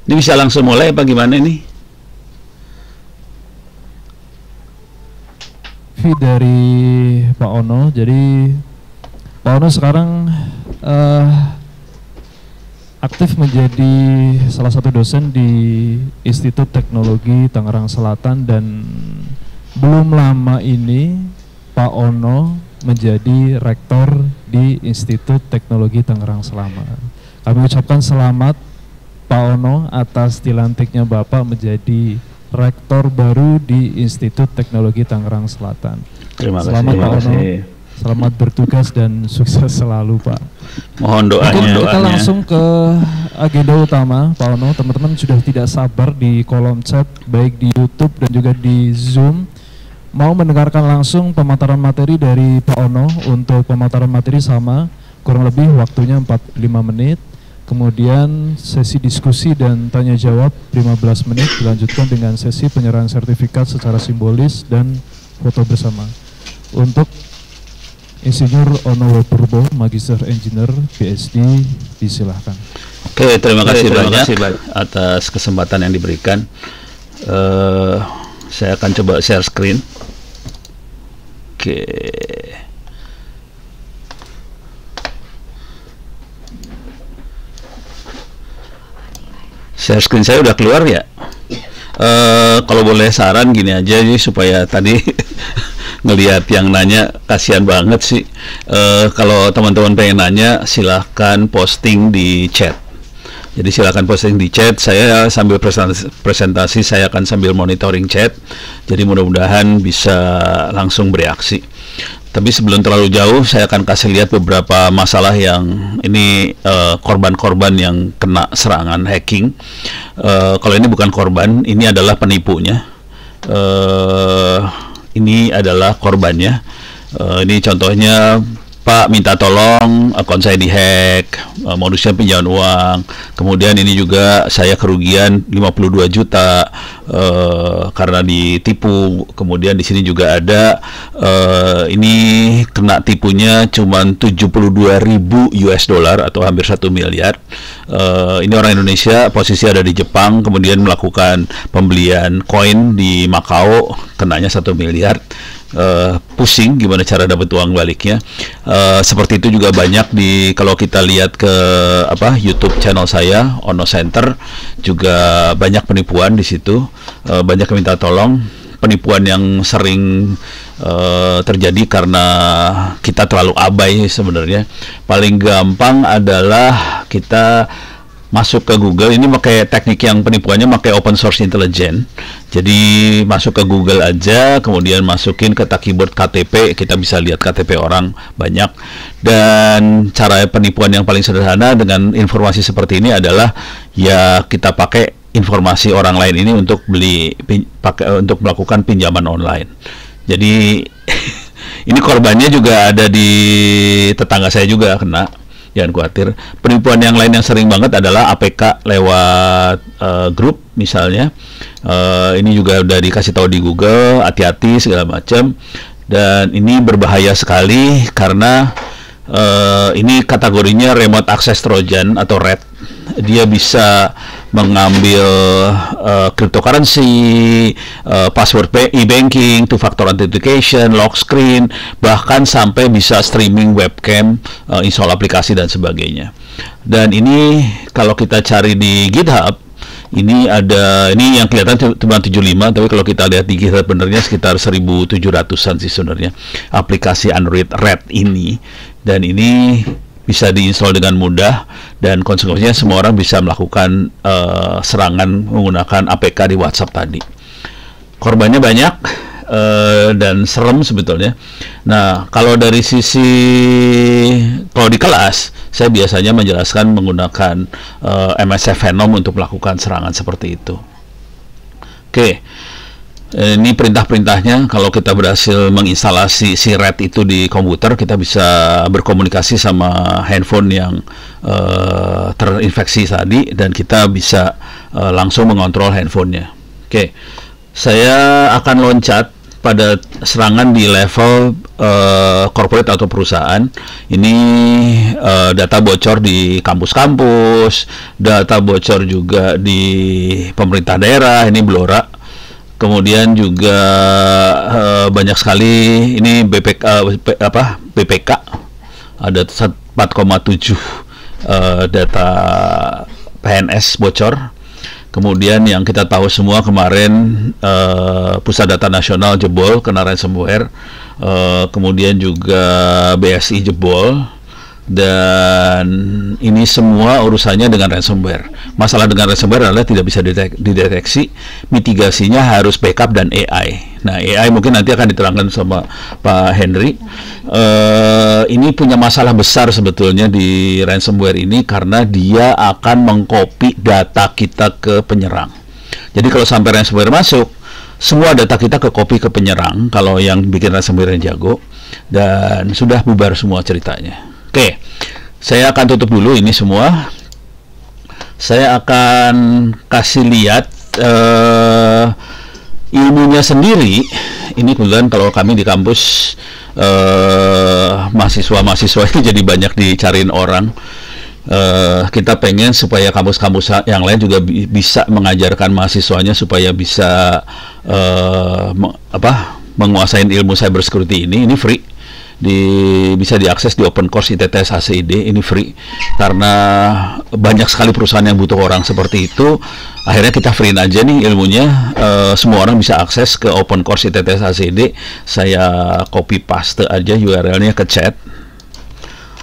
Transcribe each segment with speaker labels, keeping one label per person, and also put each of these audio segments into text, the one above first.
Speaker 1: Ini bisa langsung mulai apa gimana nih?
Speaker 2: Dari Pak Ono. Jadi Pak Ono sekarang aktif menjadi salah satu dosen di Institut Teknologi Tangerang Selatan, dan belum lama ini Pak Ono menjadi rektor di Institut Teknologi Tangerang Selatan. Kami ucapkan selamat Pak Ono atas dilantiknya Bapak menjadi rektor baru di Institut Teknologi Tangerang Selatan.
Speaker 1: Terima kasih.
Speaker 2: Selamat Pak Ono. Selamat bertugas dan sukses selalu Pak.
Speaker 1: Mohon doanya.
Speaker 2: Kita langsung ke agenda utama Pak Ono. Teman-teman sudah tidak sabar di kolom chat baik di YouTube dan juga di Zoom mau mendengarkan langsung pemaparan materi dari Pak Ono. Untuk pemaparan materi sama kurang lebih waktunya 45 menit. Kemudian sesi diskusi dan tanya jawab 15 menit, dilanjutkan dengan sesi penyerahan sertifikat secara simbolis dan foto bersama. Untuk Insinyur Ono Purbo, Magister Engineer PhD, disilahkan.
Speaker 1: Oke, terima kasih banyak atas kesempatan yang diberikan. Saya akan coba share screen. Oke. Share screen saya udah keluar ya. Kalau boleh saran gini aja sih, supaya tadi ngelihat yang nanya, kasihan banget sih. Kalau teman-teman pengen nanya, silahkan posting di chat. Jadi silahkan posting di chat. Saya sambil presentasi saya akan sambil monitoring chat. Jadi mudah-mudahan bisa langsung bereaksi. Tapi sebelum terlalu jauh, saya akan kasih lihat beberapa masalah yang ini korban-korban yang kena serangan hacking. Kalau ini bukan korban, ini adalah penipunya. Ini adalah korbannya. Ini contohnya, Pak minta tolong akun saya dihack, modusnya pinjaman uang. Kemudian ini juga saya kerugian 52 juta karena ditipu. Kemudian di sini juga ada ini kena tipunya cuman 72.000 US dollar atau hampir 1 miliar. Ini orang Indonesia, posisi ada di Jepang, kemudian melakukan pembelian koin di Makau, kenanya 1 miliar. Pusing gimana cara dapat uang baliknya. Seperti itu juga banyak di, kalau kita lihat ke YouTube channel saya Ono Center, juga banyak penipuan di situ. Banyak yang minta tolong. Penipuan yang sering terjadi karena kita terlalu abai sebenarnya. Paling gampang adalah kita masuk ke Google. Ini pakai teknik yang penipuannya pakai open source intelligence. Jadi masuk ke Google aja, kemudian masukin kata keyword KTP, kita bisa lihat KTP orang banyak. Dan cara penipuan yang paling sederhana dengan informasi seperti ini adalah ya kita pakai informasi orang lain ini untuk untuk melakukan pinjaman online. Jadi ini korbannya juga ada di tetangga saya juga kena. Jangan khawatir. Penipuan yang lain yang sering banget adalah APK lewat grup misalnya. Ini juga udah dikasih tahu di Google, hati-hati segala macam. Dan ini berbahaya sekali karena ini kategorinya remote access trojan atau RAT. Dia bisa mengambil cryptocurrency, password e-banking, two-factor authentication, lock screen, bahkan sampai bisa streaming webcam, install aplikasi dan sebagainya. Dan ini kalau kita cari di GitHub, ini ada, ini yang kelihatan cuma 75, tapi kalau kita lihat di GitHub benernya sekitar 1.700-an sih sebenarnya aplikasi Android RAT ini. Dan ini bisa diinstal dengan mudah, dan konsekuensinya semua orang bisa melakukan serangan menggunakan APK di WhatsApp tadi. Korbannya banyak dan serem sebetulnya. Nah, kalau dari sisi, kalau di kelas saya biasanya menjelaskan menggunakan MSF Venom untuk melakukan serangan seperti itu. Oke. Ini perintah-perintahnya. Kalau kita berhasil menginstalasi si RAT itu di komputer, kita bisa berkomunikasi sama handphone yang terinfeksi tadi, dan kita bisa langsung mengontrol handphonenya. Oke, saya akan loncat pada serangan di level corporate atau perusahaan. Ini data bocor di kampus-kampus, data bocor juga di pemerintah daerah, ini Blora. Kemudian juga banyak sekali ini BPK ada 4,7 data PNS bocor. Kemudian yang kita tahu semua kemarin Pusat Data Nasional jebol kena ransomware, kemudian juga BSI jebol, dan ini semua urusannya dengan ransomware. Masalah dengan ransomware adalah tidak bisa dideteksi, mitigasinya harus backup dan AI. Nah, AI mungkin nanti akan diterangkan sama Pak Henry. Ini punya masalah besar sebetulnya di ransomware ini karena dia akan mengcopy data kita ke penyerang. Jadi kalau sampai ransomware masuk, semua data kita ke copy ke penyerang kalau yang bikin ransomware yang jago, dan sudah bubar semua ceritanya. Oke, saya akan tutup dulu ini semua. Saya akan kasih lihat ilmunya sendiri. Ini kebetulan kalau kami di kampus mahasiswa ini jadi banyak dicariin orang. Kita pengen supaya kampus-kampus yang lain juga bisa mengajarkan mahasiswanya supaya bisa menguasai ilmu cyber security ini free. Bisa diakses di open course ITTS HCID, ini free karena banyak sekali perusahaan yang butuh orang seperti itu. Akhirnya kita free aja nih ilmunya, semua orang bisa akses ke open course ITTS HCID. Saya copy paste aja URL-nya ke chat,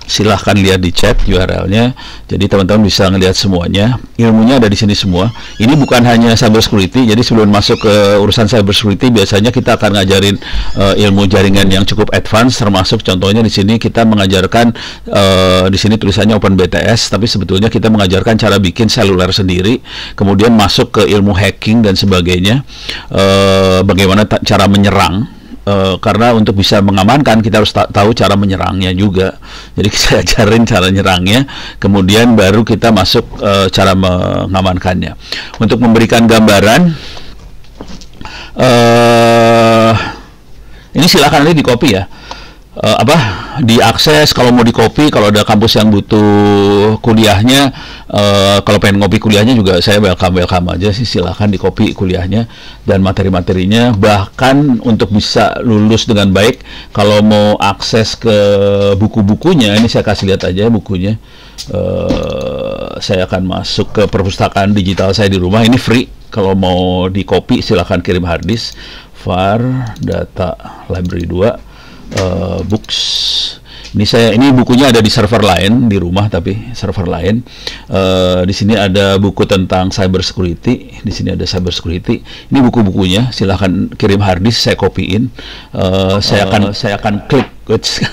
Speaker 1: silahkan lihat di chat URL-nya. Jadi teman-teman bisa ngelihat semuanya, ilmunya ada di sini semua. Ini bukan hanya cyber security, jadi sebelum masuk ke urusan cyber security biasanya kita akan ngajarin ilmu jaringan yang cukup advance, termasuk contohnya di sini kita mengajarkan di sini tulisannya OpenBTS, tapi sebetulnya kita mengajarkan cara bikin seluler sendiri, kemudian masuk ke ilmu hacking dan sebagainya, bagaimana cara menyerang. Karena untuk bisa mengamankan kita harus tahu cara menyerangnya juga. Jadi kita ajarin cara nyerangnya, kemudian baru kita masuk cara mengamankannya. Untuk memberikan gambaran, ini silakan nanti di copy ya. Diakses kalau mau di copy. Kalau ada kampus yang butuh kuliahnya, kalau pengen ngopi kuliahnya juga saya welcome aja sih, silahkan di copy kuliahnya dan materi-materinya. Bahkan untuk bisa lulus dengan baik, kalau mau akses ke buku-bukunya, ini saya kasih lihat aja bukunya. Saya akan masuk ke perpustakaan digital saya di rumah, ini free. Kalau mau di copy silahkan kirim harddisk var data library 2 books. Ini bukunya ada di server lain di rumah, tapi server lain. Di sini ada buku tentang cyber security. Di sini ada cyber security. Ini buku-bukunya. Silahkan kirim harddisk, saya copyin. Saya akan klik.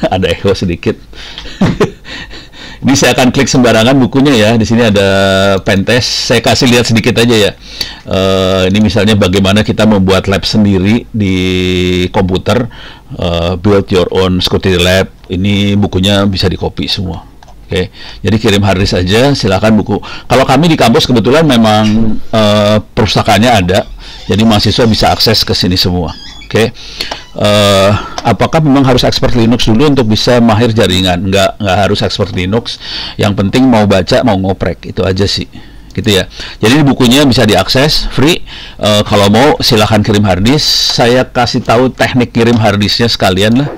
Speaker 1: Ada echo sedikit. Ini saya akan klik sembarangan bukunya ya. Di sini ada pentest. Saya kasih lihat sedikit aja ya. Ini misalnya bagaimana kita membuat lab sendiri di komputer, build your own security lab. Ini bukunya bisa di copy semua. Oke, jadi kirim harddisk aja. Silakan buku. Kalau kami di kampus kebetulan memang perpustakaannya ada, jadi mahasiswa bisa akses ke sini semua. Oke. Apakah memang harus expert Linux dulu untuk bisa mahir jaringan? Nggak harus expert Linux. Yang penting mau baca, mau ngoprek, itu aja sih, gitu ya. Jadi bukunya bisa diakses free. Kalau mau silahkan kirim harddisk. Saya kasih tahu teknik kirim harddisknya sekalian lah.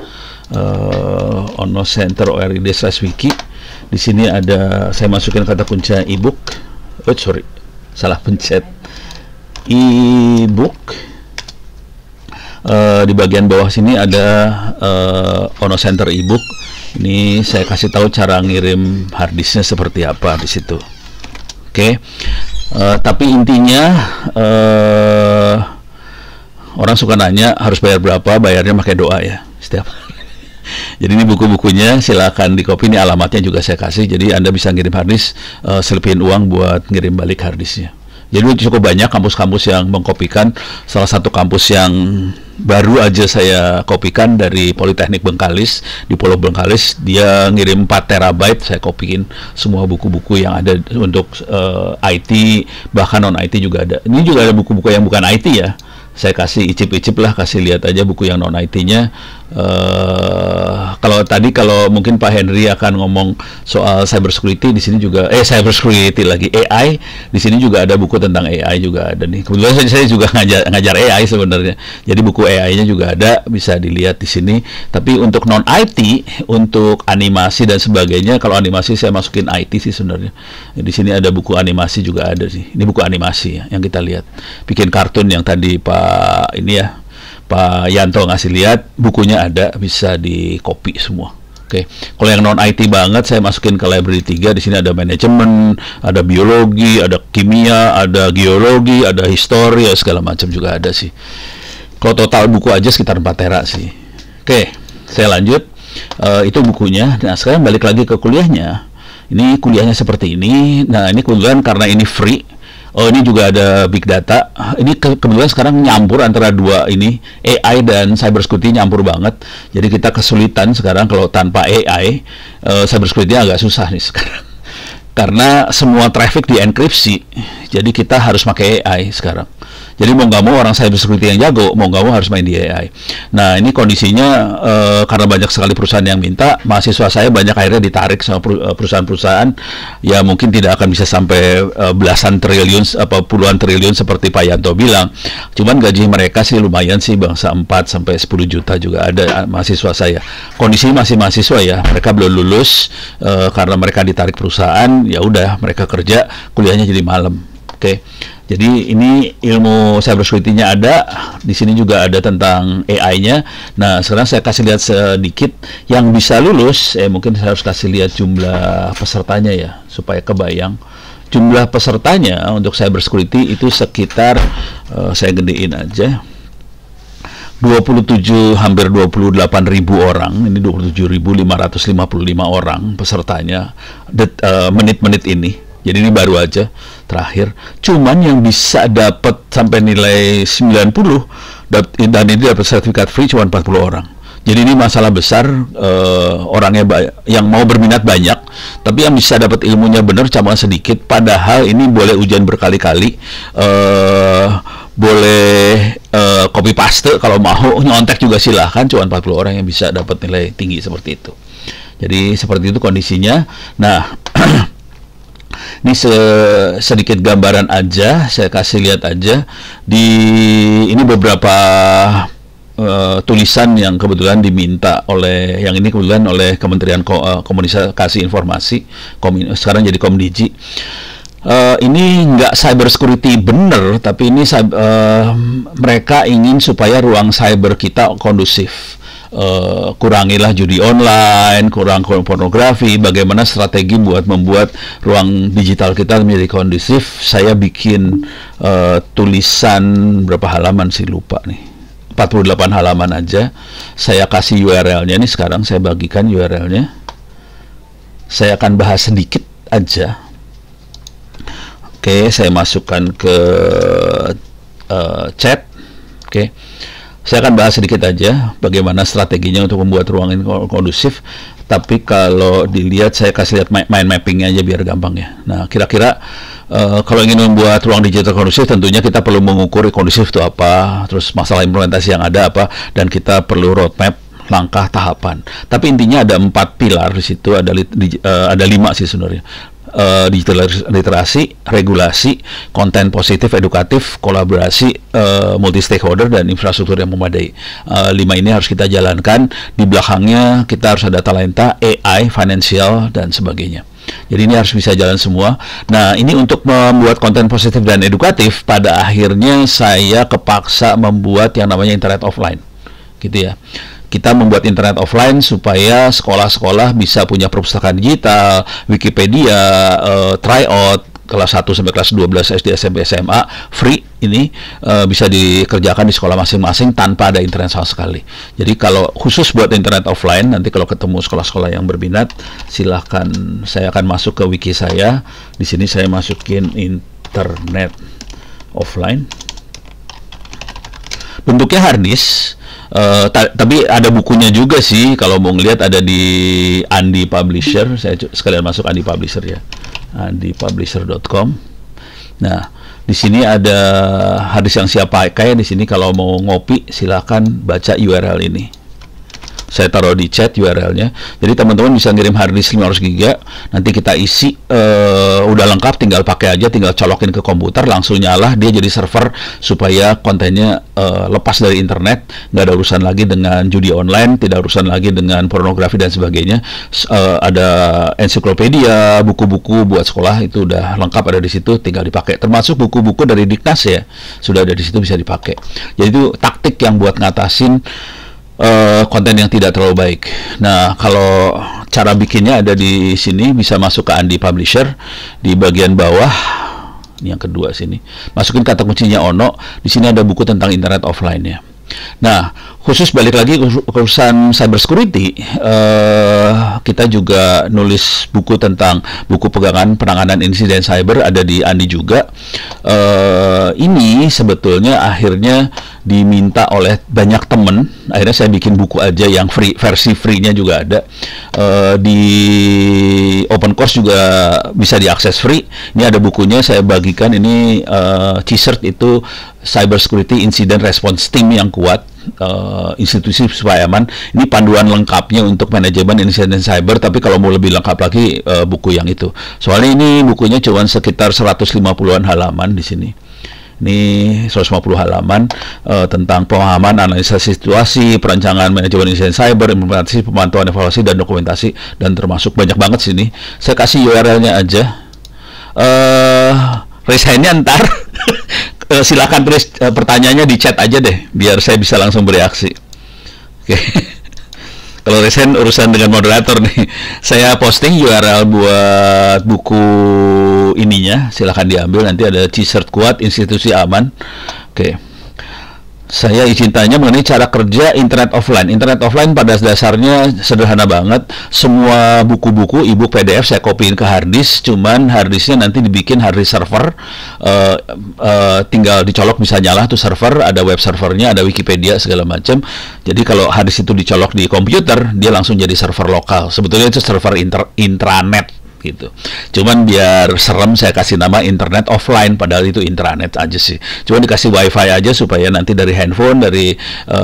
Speaker 1: Ono Center ORID/wiki. Di sini ada, saya masukin kata kunci ebook. Salah pencet. Ebook. Di bagian bawah sini ada Ono Center ebook. Ini saya kasih tahu cara ngirim harddisknya seperti apa di situ. Oke. Tapi intinya orang suka nanya harus bayar berapa, bayarnya pakai doa ya setiap hari. Jadi ini buku-bukunya silakan di copy, ini alamatnya juga saya kasih, jadi Anda bisa ngirim harddisk, selipin uang buat ngirim balik harddisknya. Jadi cukup banyak kampus-kampus yang mengkopikan. Salah satu kampus yang baru aja saya kopikan dari Politeknik Bengkalis, di Pulau Bengkalis, dia ngirim 4 terabyte, saya kopiin semua buku-buku yang ada untuk IT, bahkan non IT juga ada. Ini juga ada buku-buku yang bukan IT ya, saya kasih icip-icip lah, kasih lihat aja buku yang non IT-nya. Kalau tadi kalau mungkin Pak Henry akan ngomong soal cyber security, di sini juga cyber security lagi AI, di sini juga ada buku tentang AI juga ada nih. Kebetulan saya juga ngajar AI sebenarnya. Jadi buku AI-nya juga ada, bisa dilihat di sini. Tapi untuk non IT, untuk animasi dan sebagainya, kalau animasi saya masukin IT sih sebenarnya. Di sini ada buku animasi juga ada sih. Ini buku animasi ya, yang kita lihat. Bikin kartun yang tadi Pak Yanto ngasih lihat, bukunya ada, bisa di copy semua. Oke. Kalau yang non IT banget saya masukin ke library 3. Di sini ada manajemen, ada biologi, ada kimia, ada geologi, ada histori, ya segala macam juga ada sih. Kalau total buku aja sekitar 4 tera sih. Oke, saya lanjut. Itu bukunya. Nah, sekarang balik lagi ke kuliahnya. Ini kuliahnya seperti ini. Nah, ini kebetulan karena ini free. Oh, ini juga ada big data. Ini kebetulan sekarang nyampur antara dua ini, AI dan cyber security nyampur banget. Jadi kita kesulitan sekarang kalau tanpa AI, cyber security agak susah nih sekarang. Karena semua traffic dienkripsi. Jadi kita harus pakai AI sekarang. Jadi mau nggak mau orang cyber security yang jago, mau nggak mau harus main di AI. Nah, ini kondisinya karena banyak sekali perusahaan yang minta, mahasiswa saya banyak akhirnya ditarik sama perusahaan-perusahaan. Ya mungkin tidak akan bisa sampai belasan triliun, puluhan triliun seperti Pak Yanto bilang. Cuman gaji mereka sih lumayan sih, bangsa 4 sampai 10 juta juga ada mahasiswa saya. Kondisi masih mahasiswa ya, mereka belum lulus karena mereka ditarik perusahaan, ya udah mereka kerja, kuliahnya jadi malam. Oke. Jadi ini ilmu cybersecurity-nya ada, di sini juga ada tentang AI-nya. Nah, sekarang saya kasih lihat sedikit yang bisa lulus. Mungkin saya harus kasih lihat jumlah pesertanya ya, supaya kebayang. Jumlah pesertanya untuk cybersecurity itu sekitar, saya gedein aja, hampir 28.000 orang. Ini 27.555 orang pesertanya menit-menit ini. Jadi ini baru aja terakhir. Cuman yang bisa dapat sampai nilai 90 dan ini dapat sertifikat free cuma 40 orang. Jadi ini masalah besar, orangnya yang mau berminat banyak, tapi yang bisa dapat ilmunya benar cuma sedikit. Padahal ini boleh ujian berkali-kali, boleh copy paste kalau mau, nyontek juga silahkan. Cuma 40 orang yang bisa dapat nilai tinggi seperti itu. Jadi seperti itu kondisinya. Nah. Ini sedikit gambaran aja, saya kasih lihat aja. Ini beberapa tulisan yang kebetulan diminta yang ini kebetulan oleh Kementerian Komunikasi Informasi, sekarang jadi Komdigi. Ini nggak cyber security bener, tapi ini mereka ingin supaya ruang cyber kita kondusif. Kurangilah judi online, kurang pornografi, bagaimana strategi buat membuat ruang digital kita menjadi kondusif. Saya bikin tulisan berapa halaman sih, lupa nih, 48 halaman aja. Saya kasih URL-nya nih, sekarang saya bagikan URL-nya. Saya akan bahas sedikit aja. Oke, saya masukkan ke chat. Oke. Saya akan bahas sedikit aja bagaimana strateginya untuk membuat ruang ini kondusif. Tapi kalau dilihat, saya kasih lihat mind mappingnya aja biar gampang ya. Nah, kira-kira kalau ingin membuat ruang digital kondusif, tentunya kita perlu mengukur kondusif itu apa, terus masalah implementasi yang ada apa, dan kita perlu roadmap, langkah, tahapan. Tapi intinya ada 4 pilar di situ, ada 5 sih sebenarnya. Digital literasi, regulasi, konten positif, edukatif, kolaborasi, multi stakeholder, dan infrastruktur yang memadai. 5 ini harus kita jalankan. Di belakangnya kita harus ada talenta, AI, financial, dan sebagainya. Jadi ini harus bisa jalan semua. Nah, ini untuk membuat konten positif dan edukatif, pada akhirnya saya kepaksa membuat yang namanya internet offline, gitu ya. Kita membuat internet offline supaya sekolah-sekolah bisa punya perpustakaan digital, Wikipedia, tryout, kelas 1 sampai kelas 12 SD, SMP, SMA, free ini bisa dikerjakan di sekolah masing-masing tanpa ada internet sama sekali. Jadi kalau khusus buat internet offline, nanti kalau ketemu sekolah-sekolah yang berminat, silahkan, saya akan masuk ke wiki saya. Di sini saya masukin internet offline. Bentuknya harddisk. Tapi ada bukunya juga sih, kalau mau ngeliat ada di Andi Publisher. Saya sekalian masuk Andi Publisher ya, andipublisher.com. Nah, di sini ada harddisk yang siap pakai. Di sini kalau mau ngopi silahkan baca URL ini. Saya taruh di chat URL-nya. Jadi teman-teman bisa ngirim harddisk 500 GB, nanti kita isi udah lengkap, tinggal pakai aja, tinggal colokin ke komputer, langsung nyala, dia jadi server supaya kontennya lepas dari internet, nggak ada urusan lagi dengan judi online, tidak urusan lagi dengan pornografi dan sebagainya. Ada ensiklopedia, buku-buku buat sekolah itu udah lengkap ada di situ, tinggal dipakai. Termasuk buku-buku dari Diknas ya, sudah ada di situ, bisa dipakai. Jadi itu taktik yang buat ngatasin konten yang tidak terlalu baik. Nah, kalau cara bikinnya ada di sini, bisa masuk ke Andi Publisher di bagian bawah. Ini yang kedua sini. Masukin kata kuncinya Ono. Di sini ada buku tentang internet offline-nya. Nah, khusus balik lagi ke urusan cyber security, kita juga nulis buku tentang buku penanganan insiden cyber, ada di Andi juga. Ini sebetulnya akhirnya diminta oleh banyak temen, akhirnya saya bikin buku aja yang free, versi free-nya juga ada. Di open course juga bisa diakses free. Ini ada bukunya, saya bagikan. Ini CISRT, itu Cyber Security Incident Response Team yang kuat, institusi supaya aman. Ini panduan lengkapnya untuk manajemen insiden cyber, tapi kalau mau lebih lengkap lagi buku yang itu. Soalnya ini bukunya cuma sekitar 150-an halaman di sini. Ini 150 halaman tentang pemahaman, analisa situasi, perancangan manajemen insiden cyber, implementasi, pemantauan, evaluasi, dan dokumentasi, dan termasuk banyak banget sini. Saya kasih URL-nya aja. Resignnya ntar. Silakan tulis pertanyaannya di chat aja deh, biar saya bisa langsung bereaksi. Oke. Kalau resign urusan dengan moderator nih. Saya posting URL buat buku ininya, silakan diambil. Nanti ada CISRT kuat, institusi aman. Oke. Saya izin tanya mengenai cara kerja internet offline. Internet offline pada dasarnya sederhana banget. Semua buku-buku, e-book, PDF saya copyin ke harddisk. Cuman harddisknya nanti dibikin harddisk server. Tinggal dicolok bisa nyala tuh server. Ada web servernya, ada Wikipedia segala macam. Jadi kalau harddisk itu dicolok di komputer, dia langsung jadi server lokal. Sebetulnya itu server intranet gitu. Cuman biar serem saya kasih nama internet offline, padahal itu intranet aja sih. Cuman dikasih wifi aja supaya nanti dari handphone, dari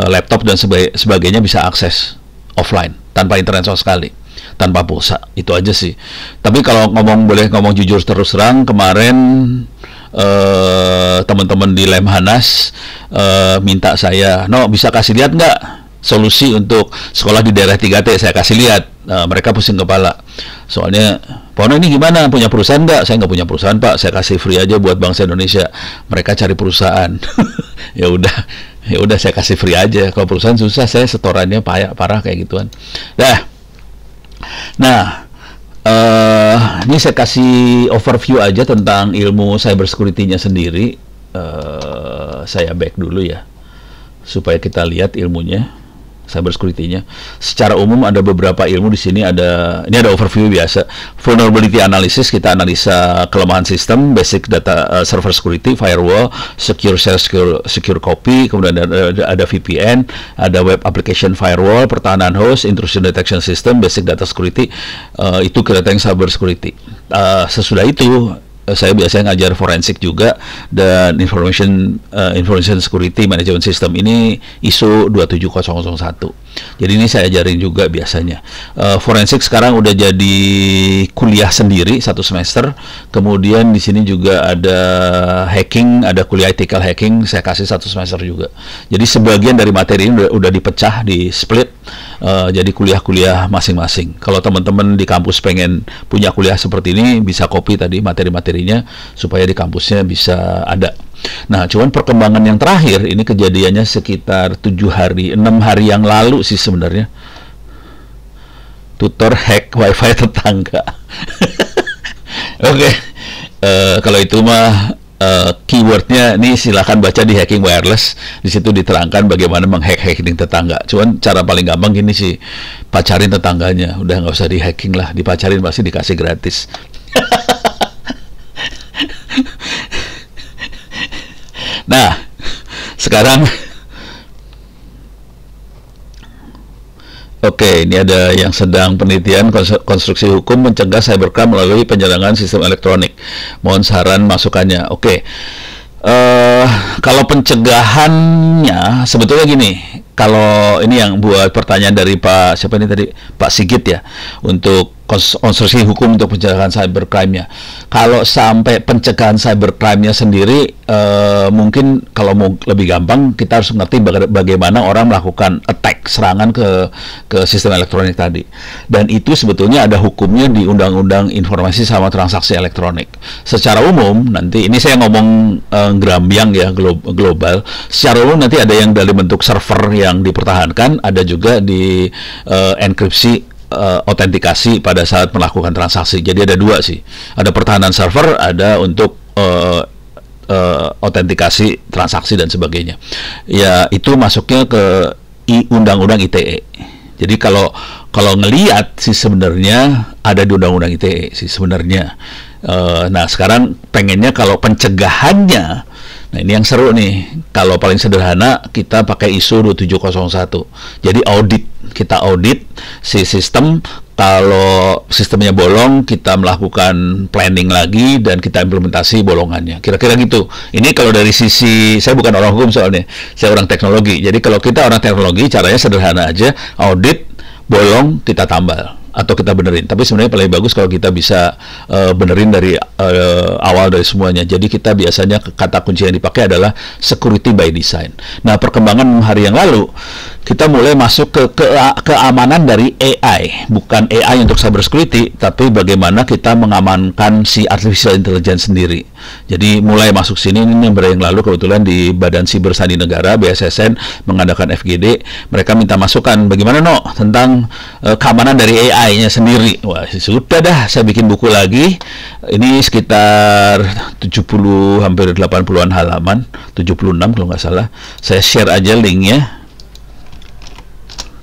Speaker 1: laptop dan sebagainya bisa akses offline tanpa internet sama sekali, tanpa pulsa. Itu aja sih. Tapi kalau boleh ngomong jujur terus terang, kemarin teman-teman di Lemhanas minta saya, bisa kasih lihat nggak solusi untuk sekolah di daerah 3T. Saya kasih lihat. Mereka pusing kepala. Soalnya, Pak Ono ini gimana? Punya perusahaan nggak? Saya nggak punya perusahaan, Pak. Saya kasih free aja buat bangsa Indonesia. Mereka cari perusahaan. ya udah saya kasih free aja. Kalau perusahaan susah, saya setorannya parah kayak gituan. Nah, ini saya kasih overview aja tentang ilmu cyber security-nya sendiri. Saya back dulu ya, supaya kita lihat ilmunya. Cyber security-nya. Secara umum ada beberapa ilmu di sini. Ini ada overview biasa. Vulnerability analysis, kita analisa kelemahan sistem, basic data server security, firewall, secure shell, secure copy, kemudian ada VPN, ada web application firewall, pertahanan host, intrusion detection system, basic data security. Itu kelihatan cyber security. Sesudah itu saya biasanya ngajar forensik juga, dan information security management system. Ini ISO 27001. Jadi ini saya ajarin juga biasanya. Forensik sekarang udah jadi kuliah sendiri 1 semester. Kemudian di sini juga ada hacking, ada kuliah ethical hacking, saya kasih 1 semester juga. Jadi sebagian dari materi ini udah dipecah, di split. Jadi kuliah-kuliah masing-masing. Kalau teman-teman di kampus pengen punya kuliah seperti ini, bisa copy tadi materi-materinya supaya di kampusnya bisa ada. Nah, cuman perkembangan yang terakhir ini kejadiannya sekitar 6 hari yang lalu sih sebenarnya. Tutor hack wifi tetangga. Oke. Kalau itu mah keywordnya ini silahkan baca di Hacking Wireless. Di situ diterangkan bagaimana menghack-hacking tetangga. Cuman cara paling gampang gini sih, pacarin tetangganya. Udah nggak usah di-hacking lah, dipacarin pasti dikasih gratis. Nah, sekarang oke, ini ada yang sedang penelitian konstruksi hukum mencegah cybercrime melalui penyerangan sistem elektronik. Mohon saran masukannya. Oke. Kalau pencegahannya sebetulnya gini, kalau ini yang buat pertanyaan dari Pak siapa ini tadi, Pak Sigit ya, untuk konstruksi hukum untuk pencegahan cybercrime-nya. Kalau sampai pencegahan cybercrime-nya sendiri, mungkin kalau mau lebih gampang kita harus mengerti bagaimana orang melakukan attack, serangan ke sistem elektronik tadi. Dan itu sebetulnya ada hukumnya di Undang-Undang Informasi sama Transaksi Elektronik. Secara umum nanti ini saya ngomong gerambiang ya, global. Secara umum nanti ada yang dari bentuk server yang dipertahankan, ada juga di enkripsi, autentikasi pada saat melakukan transaksi. Jadi ada dua sih, ada pertahanan server, ada untuk autentikasi transaksi dan sebagainya. Ya itu masuknya ke Undang-Undang ITE. Jadi kalau ngelihat sih sebenarnya ada di Undang-Undang ITE sih sebenarnya. Nah sekarang pengennya kalau pencegahannya, nah ini yang seru nih. Kalau paling sederhana kita pakai ISO 2701. Jadi kita audit si sistem. Kalau sistemnya bolong, kita melakukan planning lagi dan kita implementasi bolongannya. Kira-kira gitu. Ini kalau dari sisi, saya bukan orang hukum soalnya, saya orang teknologi. Jadi kalau kita orang teknologi, caranya sederhana aja, audit, bolong, kita tambal atau kita benerin. Tapi sebenarnya paling bagus kalau kita bisa benerin dari awal dari semuanya. Jadi kita biasanya kata kunci yang dipakai adalah security by design. Nah, perkembangan hari yang lalu kita mulai masuk ke keamanan dari AI, bukan AI untuk cyber security, tapi bagaimana kita mengamankan si artificial intelligence sendiri. Jadi mulai masuk sini, ini yang yang lalu kebetulan di Badan Siber Sandi Negara BSSN mengadakan FGD, mereka minta masukan bagaimana tentang keamanan dari AI-nya sendiri. Wah, sudah dah saya bikin buku lagi. Ini sekitar 70 hampir 80-an halaman, 76 kalau nggak salah. Saya share aja linknya.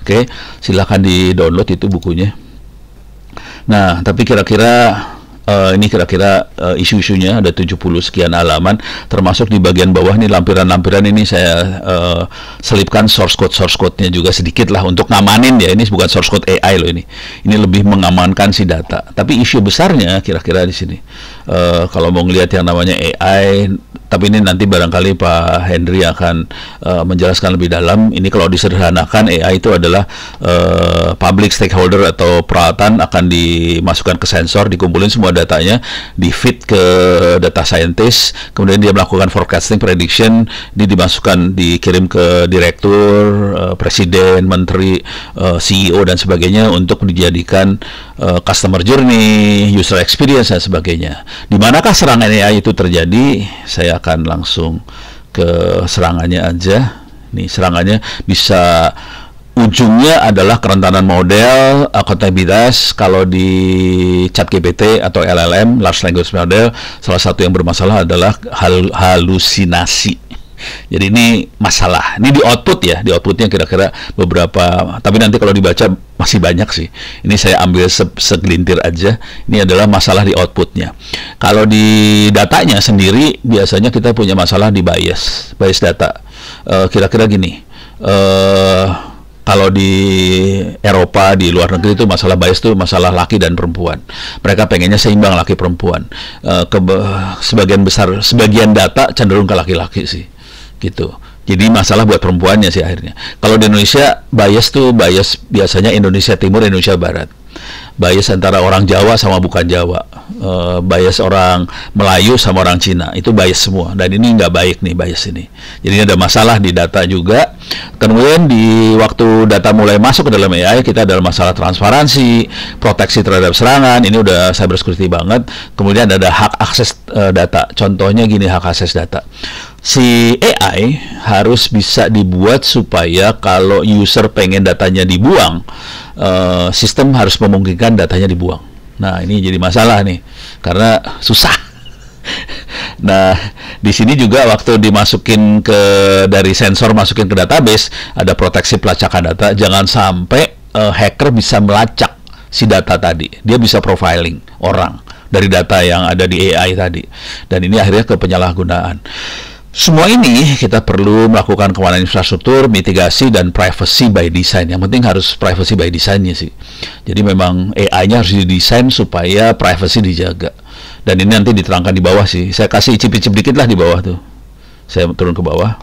Speaker 1: Oke, silahkan di-download itu bukunya. Nah, tapi kira-kira ini kira-kira isu-isunya ada 70 sekian halaman, termasuk di bagian bawah nih lampiran-lampiran ini saya selipkan source code-nya juga sedikit lah untuk ngamanin ya. Ini bukan source code AI loh ini. Ini lebih mengamankan si data. Tapi isu besarnya kira-kira di sini. Kalau mau ngelihat yang namanya AI, tapi ini nanti barangkali Pak Henry akan menjelaskan lebih dalam. Ini kalau disederhanakan, AI itu adalah public stakeholder atau peralatan akan dimasukkan ke sensor, dikumpulin semua datanya, di-feed ke data scientist, kemudian dia melakukan forecasting, prediction, dimasukkan, dikirim ke direktur, presiden, menteri, CEO dan sebagainya untuk dijadikan customer journey, user experience dan sebagainya. Di manakah serangan AI itu terjadi? Saya akan langsung ke serangannya aja. Nih serangannya bisa, ujungnya adalah kerentanan model, akuntabilitas. Kalau di ChatGPT atau LLM, Large Language Model, salah satu yang bermasalah adalah halusinasi. Jadi ini masalah. Ini di output ya, di outputnya kira-kira beberapa. Tapi nanti kalau dibaca masih banyak sih. Ini saya ambil segelintir aja. Ini adalah masalah di outputnya. Kalau di datanya sendiri, biasanya kita punya masalah di bias data. Kira-kira gini. Kalau di Eropa, di luar negeri itu masalah bias itu masalah laki dan perempuan. Mereka pengennya seimbang laki perempuan. Sebagian data cenderung ke laki-laki sih, gitu. Jadi masalah buat perempuannya sih akhirnya. Kalau di Indonesia bias biasanya Indonesia Timur, Indonesia Barat. Bias antara orang Jawa sama bukan Jawa, bias orang Melayu sama orang Cina, itu bias semua. Dan ini nggak baik nih bias ini. Jadi ada masalah di data juga. Kemudian di waktu data mulai masuk ke dalam AI, kita ada masalah transparansi, proteksi terhadap serangan. Ini udah cyber security banget. Kemudian ada hak akses data. Contohnya gini, hak akses data. Si AI harus bisa dibuat supaya kalau user pengen datanya dibuang, sistem harus memungkinkan datanya dibuang. Nah, ini jadi masalah nih, karena susah. Nah, di sini juga waktu dimasukin dari sensor masukin ke database, ada proteksi pelacakan data. Jangan sampai hacker bisa melacak si data tadi. Dia bisa profiling orang dari data yang ada di AI tadi. Dan ini akhirnya ke penyalahgunaan. Semua ini kita perlu melakukan keamanan infrastruktur, mitigasi, dan privacy by design. Yang penting harus privacy by design-nya sih. Jadi memang AI-nya harus didesain supaya privacy dijaga. Dan ini nanti diterangkan di bawah sih. Saya kasih icip-icip dikit lah di bawah tuh. Saya turun ke bawah.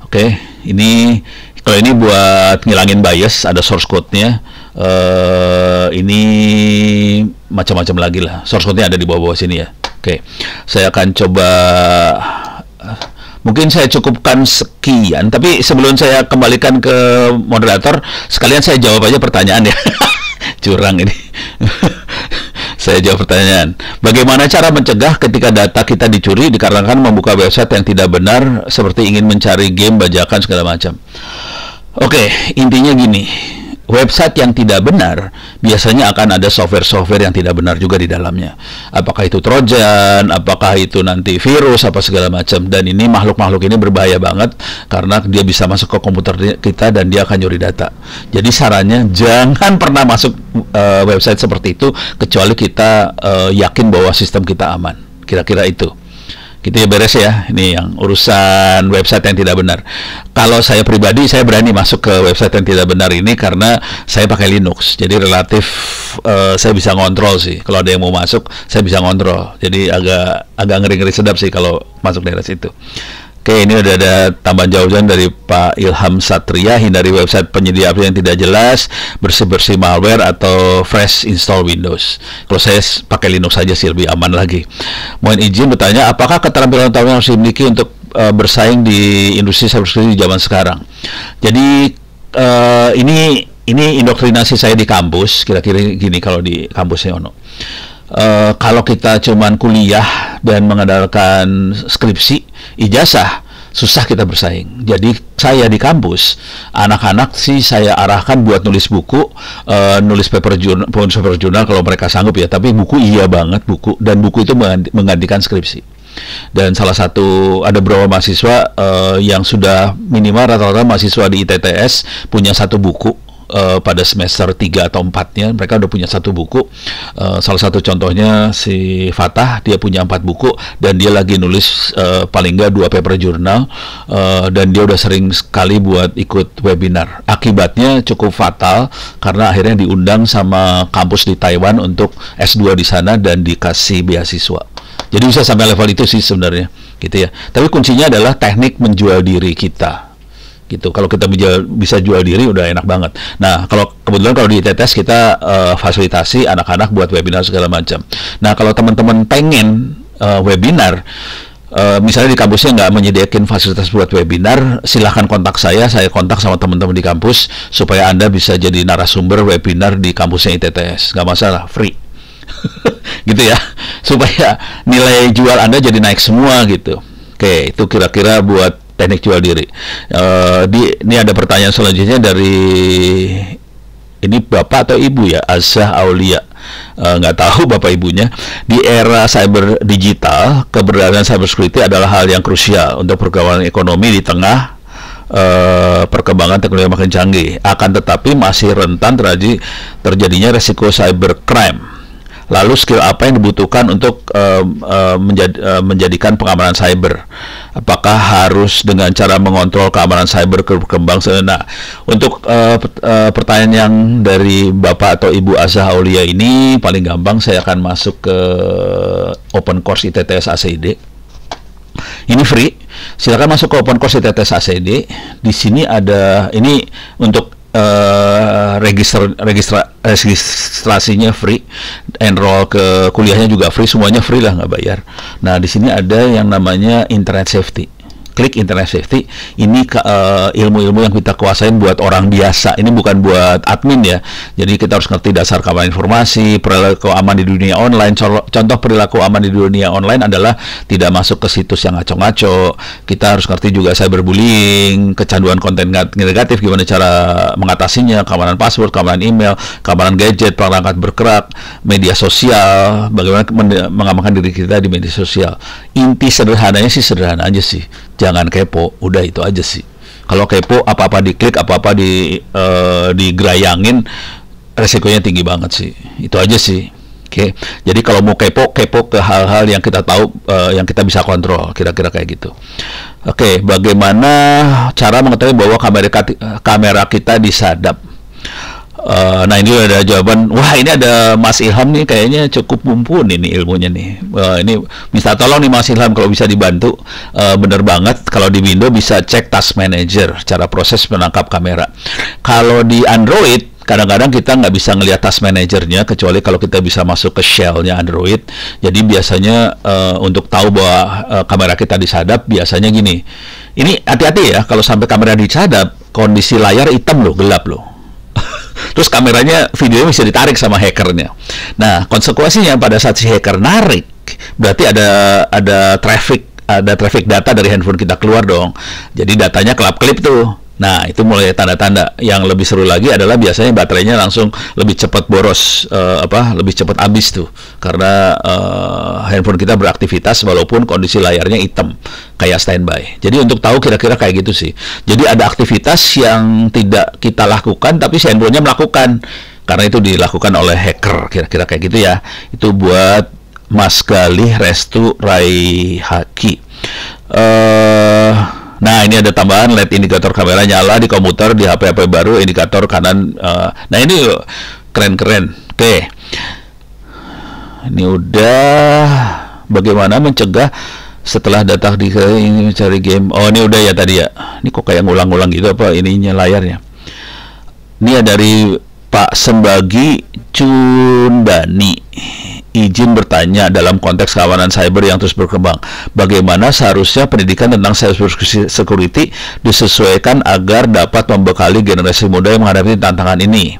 Speaker 1: Oke. Ini kalau ini buat ngilangin bias, ada source code-nya. Ini macam-macam lagi lah. Source code-nya ada di bawah-bawah sini ya. Oke, saya akan coba. Mungkin saya cukupkan sekian, tapi sebelum saya kembalikan ke moderator, sekalian saya jawab aja pertanyaan ya. Curang ini. Saya jawab pertanyaan. Bagaimana cara mencegah ketika data kita dicuri dikarenakan membuka website yang tidak benar, seperti ingin mencari game, bajakan, segala macam. Oke, intinya gini. Website yang tidak benar biasanya akan ada software-software yang tidak benar juga di dalamnya. Apakah itu trojan, apakah itu nanti virus, apa segala macam. Dan ini makhluk-makhluk ini berbahaya banget karena dia bisa masuk ke komputer kita dan dia akan nyuri data. Jadi sarannya jangan pernah masuk website seperti itu kecuali kita yakin bahwa sistem kita aman. Kira-kira itu. Gitu ya, beres ya. Ini yang urusan website yang tidak benar. Kalau saya pribadi, saya berani masuk ke website yang tidak benar ini karena saya pakai Linux. Jadi relatif saya bisa ngontrol sih. Kalau ada yang mau masuk, saya bisa ngontrol. Jadi agak ngeri-ngeri sedap sih kalau masuk daerah situ. Oke, ini udah ada tambahan jawaban dari Pak Ilham Satria. Hindari website penyedia aplikasi yang tidak jelas, bersih-bersih malware atau fresh install Windows. Kalau saya pakai Linux saja sih lebih aman lagi. Mohon izin bertanya, apakah keterampilan utama yang harus dimiliki untuk bersaing di industri cybersecurity di zaman sekarang? Jadi ini indoktrinasi saya di kampus. Kira-kira gini kalau di kampusnya Ono. Kalau kita cuman kuliah dan mengandalkan skripsi, ijazah, susah kita bersaing. Jadi saya di kampus, anak-anak sih saya arahkan buat nulis buku, nulis paper jurnal kalau mereka sanggup ya. Tapi buku iya banget buku, dan buku itu menggantikan skripsi. Dan salah satu ada beberapa mahasiswa yang sudah minimal rata-rata mahasiswa di ITTS punya satu buku. Pada semester 3 atau 4-nya mereka udah punya satu buku. Salah satu contohnya si Fatah, dia punya 4 buku dan dia lagi nulis paling nggak 2 paper jurnal, dan dia udah sering sekali buat ikut webinar. Akibatnya cukup fatal karena akhirnya diundang sama kampus di Taiwan untuk S2 di sana dan dikasih beasiswa. Jadi bisa sampai level itu sih sebenarnya, gitu ya. Tapi kuncinya adalah teknik menjual diri kita. Gitu. Kalau kita bisa jual diri udah enak banget. Nah, kebetulan kalau di ITTS kita fasilitasi anak-anak buat webinar segala macam. Nah, kalau teman-teman pengen webinar, misalnya di kampusnya nggak menyediakan fasilitas buat webinar, silahkan kontak saya kontak sama teman-teman di kampus supaya Anda bisa jadi narasumber webinar di kampusnya ITTS. Nggak masalah, free. Gitu ya, supaya nilai jual Anda jadi naik semua gitu. Oke, itu kira-kira buat teknik jual diri. Ini ada pertanyaan selanjutnya dari ini bapak atau ibu ya, Azah Aulia. Nggak tahu bapak ibunya. Di era cyber digital, keberadaan cybersecurity adalah hal yang krusial untuk perkembangan ekonomi di tengah perkembangan teknologi makin canggih. Akan tetapi masih rentan terjadinya resiko cybercrime. Lalu skill apa yang dibutuhkan untuk menjadikan pengamanan cyber? Apakah harus dengan cara mengontrol keamanan cyber berkembang? Nah, untuk pertanyaan yang dari Bapak atau Ibu Azah Aulia ini paling gampang saya akan masuk ke Open Course ITTS ACID. Ini free. Silakan masuk ke Open Course ITTS ACID. Di sini ada ini untuk registrasinya free, enroll ke kuliahnya juga free, semuanya free lah, nggak bayar. Nah, di sini ada yang namanya Internet Safety. Klik Internet Safety. Ini ilmu-ilmu yang kita kuasain buat orang biasa. Ini bukan buat admin ya. Jadi kita harus ngerti dasar keamanan informasi, perilaku aman di dunia online. Contoh perilaku aman di dunia online adalah tidak masuk ke situs yang ngaco-ngaco. Kita harus ngerti juga cyberbullying, kecanduan konten negatif, gimana cara mengatasinya, keamanan password, keamanan email, keamanan gadget, perangkat bergerak, media sosial, bagaimana mengamankan diri kita di media sosial. Inti sederhananya sih sederhana aja sih. Jangan kepo, udah itu aja sih. Kalau kepo, apa-apa diklik, apa-apa digerayangin, resikonya tinggi banget sih. Itu aja sih. Oke. Jadi kalau mau kepo ke hal-hal yang kita tahu, yang kita bisa kontrol, kira-kira kayak gitu. Oke, bagaimana cara mengetahui bahwa kamera kita disadap? Nah ini ada jawaban. Wah ini ada Mas Ilham nih, kayaknya cukup mumpuni nih ilmunya nih. Ini minta tolong nih Mas Ilham kalau bisa dibantu. Bener banget, kalau di Windows bisa cek Task Manager, cara proses menangkap kamera. Kalau di Android kadang-kadang kita nggak bisa ngelihat Task Managernya kecuali kalau kita bisa masuk ke shell-nya Android. Jadi biasanya untuk tahu bahwa kamera kita disadap, biasanya gini. Ini hati-hati ya, kalau sampai kamera disadap, kondisi layar hitam loh, gelap loh. Terus kameranya, videonya bisa ditarik sama hackernya. Nah, konsekuensinya pada saat si hacker narik, berarti ada traffic data dari handphone kita keluar dong. Jadi datanya kelap-kelip tuh. Nah, itu mulai tanda-tanda. Yang lebih seru lagi adalah biasanya baterainya langsung lebih cepat boros, lebih cepat habis tuh. Karena handphone kita beraktivitas walaupun kondisi layarnya hitam, kayak standby. Jadi untuk tahu kira-kira kayak gitu sih. Jadi ada aktivitas yang tidak kita lakukan, tapi si handphonenya melakukan. Karena itu dilakukan oleh hacker, kira-kira kayak gitu ya. Itu buat Mas Galih Restu Raihaki. Nah ini ada tambahan LED indikator kamera nyala di komputer, di HP-HP baru indikator kanan. Nah ini keren-keren. Oke, ini udah. Bagaimana mencegah setelah datang di ini mencari game? Oh ini udah ya tadi ya. Ini kok kayak ngulang-ngulang gitu apa ininya layarnya? Ini dari Pak Sembagi Cundani. Izin bertanya, dalam konteks keamanan cyber yang terus berkembang, bagaimana seharusnya pendidikan tentang cyber security disesuaikan agar dapat membekali generasi muda yang menghadapi tantangan ini?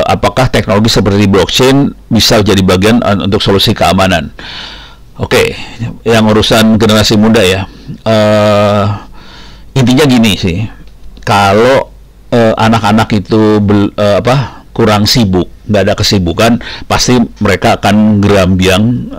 Speaker 1: Apakah teknologi seperti blockchain bisa jadi bagian untuk solusi keamanan? Oke, yang urusan generasi muda ya, intinya gini sih, kalau anak-anak itu kurang sibuk, nggak ada kesibukan, pasti mereka akan gerambiang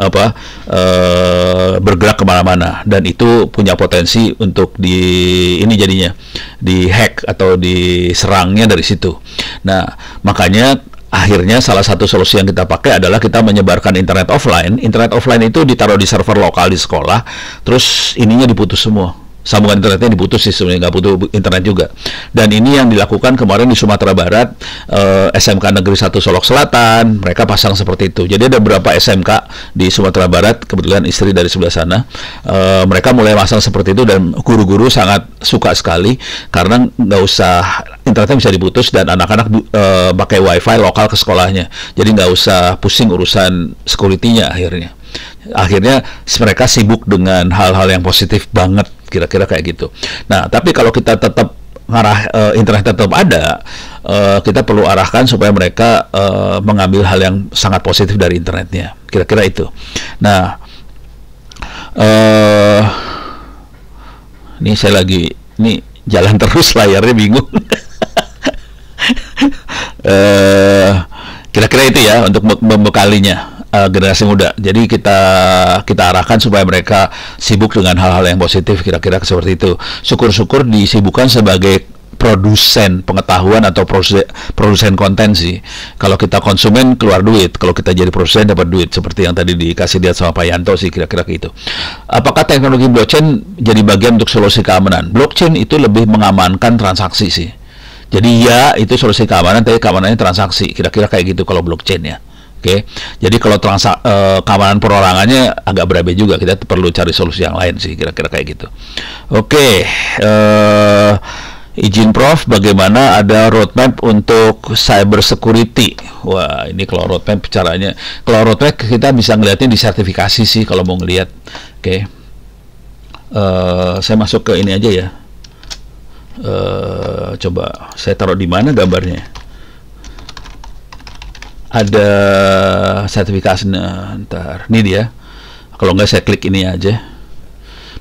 Speaker 1: bergerak kemana-mana, dan itu punya potensi untuk jadinya di hack atau diserangnya dari situ. Nah makanya akhirnya salah satu solusi yang kita pakai adalah kita menyebarkan internet offline. Internet offline itu ditaruh di server lokal di sekolah, terus ininya diputus semua. Sambungan internetnya diputus sih, sebenarnya nggak butuh internet juga. Dan ini yang dilakukan kemarin di Sumatera Barat, SMK Negeri 1 Solok Selatan, mereka pasang seperti itu. Jadi ada beberapa SMK di Sumatera Barat, kebetulan istri dari sebelah sana, mereka mulai pasang seperti itu, dan guru-guru sangat suka sekali karena nggak usah, internetnya bisa diputus dan anak-anak pakai wifi lokal ke sekolahnya. Jadi nggak usah pusing urusan security-nya akhirnya mereka sibuk dengan hal-hal yang positif banget, kira-kira kayak gitu. Nah, tapi kalau kita tetap internet tetap ada, kita perlu arahkan supaya mereka mengambil hal yang sangat positif dari internetnya, kira-kira itu. Nah, ini saya lagi jalan terus, layarnya bingung. Kira-kira itu ya untuk membekalinya generasi muda. Jadi kita arahkan supaya mereka sibuk dengan hal-hal yang positif, kira-kira seperti itu. Syukur-syukur disibukkan sebagai produsen pengetahuan atau produsen konten sih. Kalau kita konsumen keluar duit, kalau kita jadi produsen dapat duit, seperti yang tadi dikasih lihat sama Pak Yanto sih, kira-kira gitu. Apakah teknologi blockchain jadi bagian untuk solusi keamanan? Blockchain itu lebih mengamankan transaksi sih. Jadi ya itu solusi keamanan, tapi keamanannya transaksi, kira-kira kayak gitu kalau blockchain ya. Oke, jadi kalau keamanan perorangannya agak berabe juga, kita perlu cari solusi yang lain sih, kira-kira kayak gitu. Oke, izin Prof, bagaimana ada roadmap untuk cyber security? Wah, ini kalau roadmap caranya, kalau roadmap kita bisa ngeliatnya di sertifikasi sih kalau mau ngeliat. Oke, saya masuk ke ini aja ya. Coba saya taruh di mana gambarnya? Ada sertifikasinya, ntar ini dia. Kalau nggak saya klik ini aja.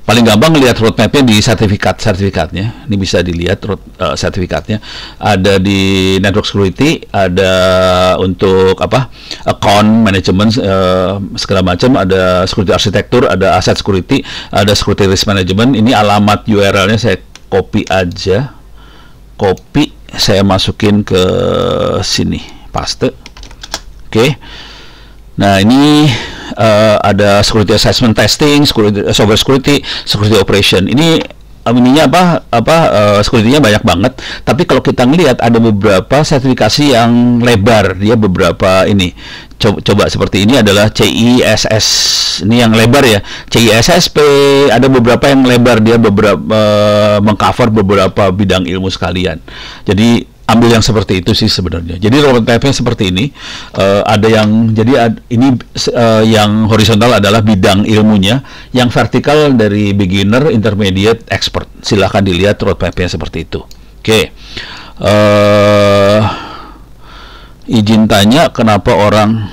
Speaker 1: Paling gampang lihat roadmapnya di sertifikatnya. Ini bisa dilihat sertifikatnya. Ada di network security, ada untuk account management segala macam, ada security arsitektur, ada asset security, ada security risk management. Ini alamat URL-nya saya copy aja. Copy, saya masukin ke sini, paste. Oke, nah ini ada security assessment testing, software security, security operation. Ini ininya security-nya banyak banget. Tapi kalau kita ngelihat ada beberapa sertifikasi yang lebar, dia beberapa ini. Coba seperti ini adalah CISS, ini yang lebar ya, CISSP, ada beberapa yang lebar, dia beberapa mengcover beberapa bidang ilmu sekalian. Jadi ambil yang seperti itu sih sebenarnya. Jadi roadmap-nya seperti ini, ada yang yang horizontal adalah bidang ilmunya, yang vertikal dari beginner, intermediate, expert. Silahkan dilihat roadmap-nya seperti itu. Oke. Izin tanya kenapa orang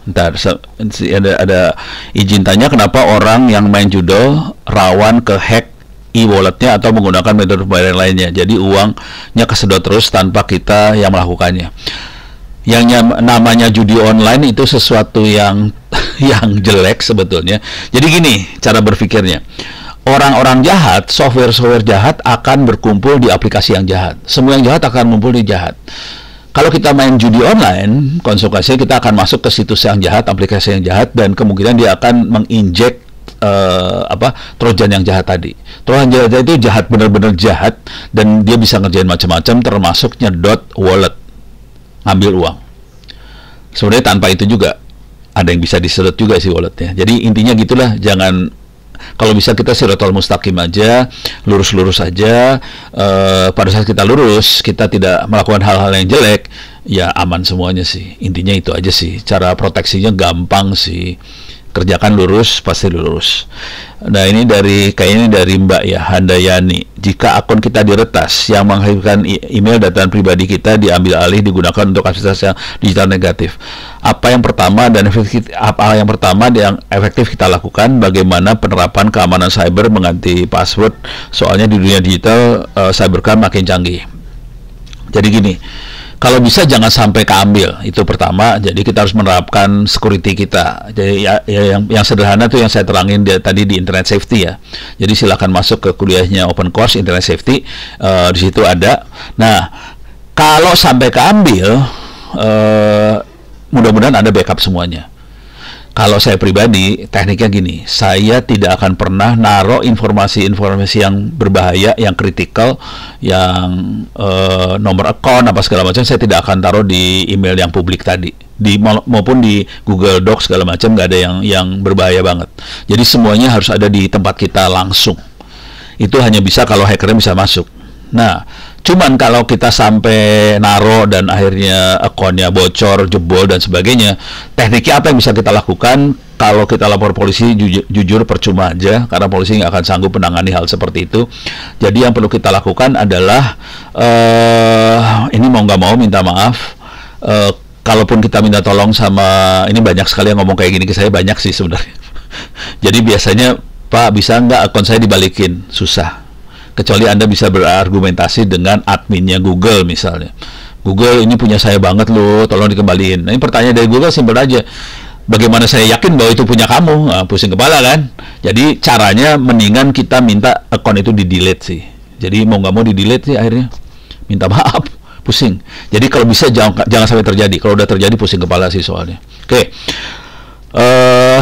Speaker 1: ada izin tanya kenapa orang yang main judo rawan ke hack e-walletnya atau menggunakan metode pembayaran lainnya. Jadi uangnya kesedot terus tanpa kita yang melakukannya. Yang namanya judi online itu sesuatu yang yang jelek sebetulnya. Jadi gini cara berpikirnya. Orang-orang jahat, software-software jahat akan berkumpul di aplikasi yang jahat. Semua yang jahat akan mengumpul di jahat. Kalau kita main judi online, konsekuensinya kita akan masuk ke situs yang jahat, aplikasi yang jahat, dan kemungkinan dia akan menginjek trojan yang jahat tadi. Trojan jahat itu jahat, benar-benar jahat, dan dia bisa ngerjain macam-macam, termasuk nyedot wallet, ngambil uang. Sebenarnya tanpa itu juga ada yang bisa disedot juga sih walletnya. Jadi intinya gitulah, jangan. Kalau bisa kita siratal mustaqim aja, lurus-lurus aja. Pada saat kita lurus, kita tidak melakukan hal-hal yang jelek, ya aman semuanya sih. Intinya itu aja sih. Cara proteksinya gampang sih. Kerjakan lurus, pasti lurus. Nah ini kayaknya dari Mbak ya, Handayani. Jika akun kita diretas, yang menghasilkan email data pribadi kita diambil alih digunakan untuk aktivitas yang digital negatif. Apa yang pertama dan yang efektif kita lakukan? Bagaimana penerapan keamanan cyber mengganti password? Soalnya di dunia digital cybercrime makin canggih. Jadi gini. Kalau bisa jangan sampai keambil, itu pertama. Jadi kita harus menerapkan security kita. Jadi yang sederhana tuh yang saya terangin tadi di Internet Safety ya. Jadi silakan masuk ke kuliahnya Open Course Internet Safety, di situ ada. Nah, kalau sampai keambil, mudah-mudahan ada backup semuanya. Kalau saya pribadi, tekniknya gini, saya tidak akan pernah naruh informasi-informasi yang berbahaya, yang kritikal, yang nomor account, apa segala macam, saya tidak akan taruh di email yang publik tadi. Maupun di Google Docs segala macam, nggak ada yang berbahaya banget. Jadi semuanya harus ada di tempat kita langsung. Itu hanya bisa kalau hackernya bisa masuk. Nah, cuman kalau kita sampai naro dan akhirnya akunnya bocor, jebol dan sebagainya, tekniknya apa yang bisa kita lakukan? Kalau kita lapor polisi, jujur percuma aja, karena polisi nggak akan sanggup menangani hal seperti itu. Jadi yang perlu kita lakukan adalah ini mau nggak mau minta maaf. Kalaupun kita minta tolong sama, ini banyak sekali yang ngomong kayak gini ke saya, banyak sih sebenarnya. Jadi biasanya, Pak bisa nggak akun saya dibalikin? Susah. Kecuali Anda bisa berargumentasi dengan adminnya Google misalnya. Google ini punya saya banget loh, tolong dikembaliin. Nah, ini pertanyaan dari Google simpel aja. Bagaimana saya yakin bahwa itu punya kamu? Nah, pusing kepala kan? Jadi caranya mendingan kita minta akun itu di-delete sih. Jadi mau nggak mau di-delete sih akhirnya. Minta maaf, pusing. Jadi kalau bisa jangan sampai terjadi. Kalau udah terjadi pusing kepala sih soalnya. Oke.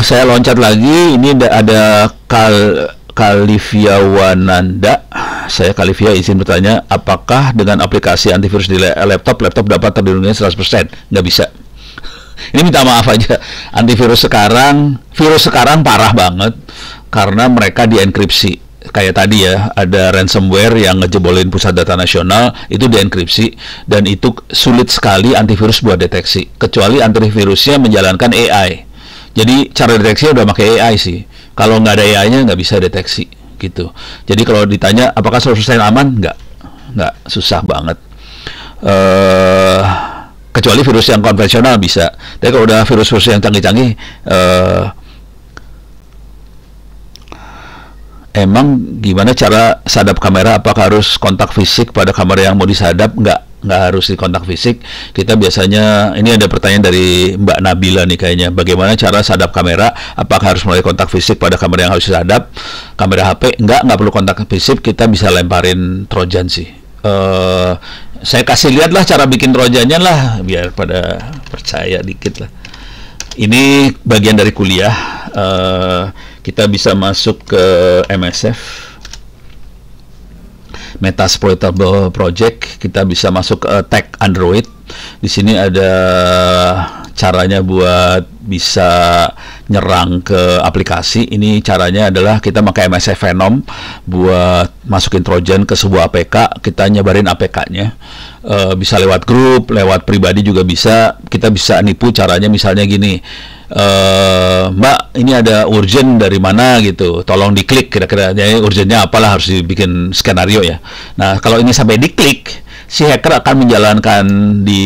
Speaker 1: Saya loncat lagi. Ini ada Kalivia Wananda. Saya Kalivia izin bertanya, apakah dengan aplikasi antivirus di laptop dapat terlindungi 100%? Nggak bisa. Ini minta maaf aja. Virus sekarang parah banget karena mereka dienkripsi. Kayak tadi ya, ada ransomware yang ngejebolin pusat data nasional, itu dienkripsi, dan itu sulit sekali antivirus buat deteksi, kecuali antivirusnya menjalankan AI. Jadi cara deteksinya udah pakai AI sih. Kalau nggak ada AI-nya nggak bisa deteksi gitu. Jadi kalau ditanya apakah 100% aman? Nggak, susah banget. Kecuali virus yang konvensional bisa. Tapi kalau udah virus-virus yang canggih-canggih, emang gimana cara sadap kamera? Apakah harus kontak fisik pada kamera yang mau disadap? Nggak harus di kontak fisik. Kita biasanya, ini ada pertanyaan dari Mbak Nabila nih kayaknya, bagaimana cara sadap kamera? Apakah harus melalui kontak fisik pada kamera yang harus disadap? Kamera HP? Nggak perlu kontak fisik, kita bisa lemparin trojan sih. Saya kasih lihat lah cara bikin trojannya lah, biar pada percaya dikit lah. Ini bagian dari kuliah. Kita bisa masuk ke MSF. Metasploitable Project, kita bisa masuk ke tag Android. Di sini ada caranya buat bisa nyerang ke aplikasi. Ini caranya adalah kita pakai MSF Venom buat masukin Trojan ke sebuah APK, kita nyebarin APK-nya. Bisa lewat grup, lewat pribadi juga bisa. Kita bisa nipu caranya misalnya gini, Mbak, ini ada urgent dari mana gitu, tolong diklik kira-kira. Jadi urgentnya apalah, harus dibikin skenario ya. Nah, kalau ini sampai diklik, si hacker akan menjalankan di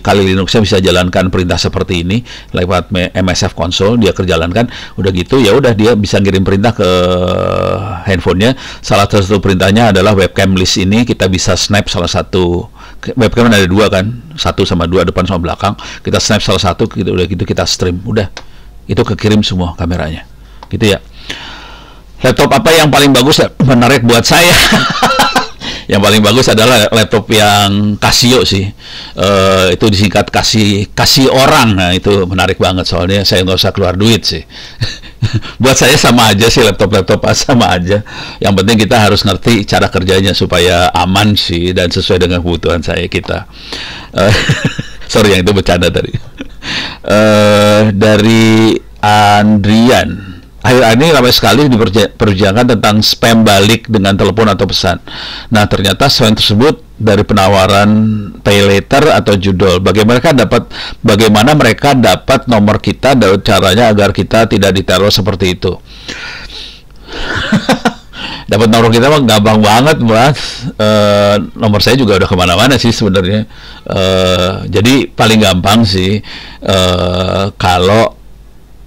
Speaker 1: Kali Linuxnya, bisa jalankan perintah seperti ini lewat MSF console, dia kerjalankan. Udah gitu ya udah, dia bisa ngirim perintah ke handphonenya. Salah satu perintahnya adalah webcam list ini, kita bisa snap salah satu. Webcam ada dua kan, 1 sama 2, depan sama belakang. Kita snap salah satu, gitu, udah gitu kita stream, udah itu kekirim semua kameranya, gitu ya. Laptop apa yang paling bagus menarik buat saya? Yang paling bagus adalah laptop yang Casio sih. Itu disingkat kasih orang. Nah, itu menarik banget soalnya saya nggak usah keluar duit sih. Buat saya sama aja sih, laptop sama aja. Yang penting kita harus ngerti cara kerjanya supaya aman sih dan sesuai dengan kebutuhan kita. Sorry, yang itu bercanda tadi. Dari Andrian. Akhir-akhir ini ramai sekali diperbincangkan tentang spam balik dengan telepon atau pesan. Nah, ternyata spam tersebut dari penawaran pay later atau judul. Bagaimana mereka dapat nomor kita dan caranya agar kita tidak diteror seperti itu. Dapat nomor kita mah gampang banget, Mas. Nomor saya juga udah kemana-mana sih sebenarnya. Jadi paling gampang sih kalau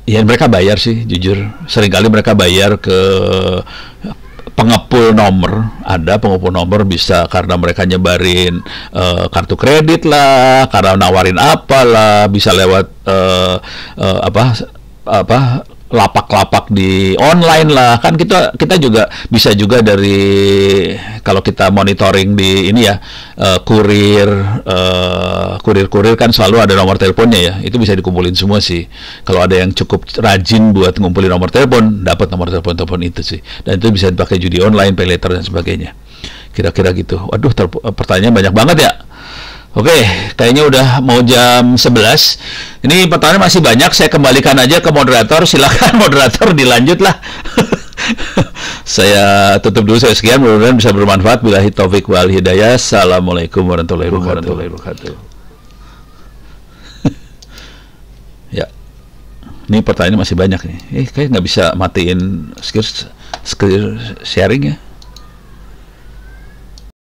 Speaker 1: ya mereka bayar sih, jujur. Seringkali mereka bayar ke pengepul nomor. Ada pengepul nomor, bisa karena mereka nyebarin kartu kredit lah, karena nawarin apalah, bisa lewat lapak-lapak di online lah. Kan kita juga bisa juga dari, kalau kita monitoring di ini ya, kurir kan selalu ada nomor teleponnya ya, itu bisa dikumpulin semua sih. Kalau ada yang cukup rajin buat ngumpulin nomor telepon, dapat nomor telepon itu sih, dan itu bisa dipakai judi online, pay later dan sebagainya, kira-kira gitu. Waduh, pertanyaan banyak banget ya. Oke, kayaknya udah mau jam 11. Ini pertanyaan masih banyak, saya kembalikan aja ke moderator. Silakan moderator, dilanjut lah. Saya tutup dulu, saya sekian, mudah-mudahan bisa bermanfaat. Billahi taufik wal hidayah. Assalamualaikum warahmatullahi wabarakatuh. Ya, ini pertanyaan masih banyak nih. Kayak nggak bisa matiin screen sharing ya.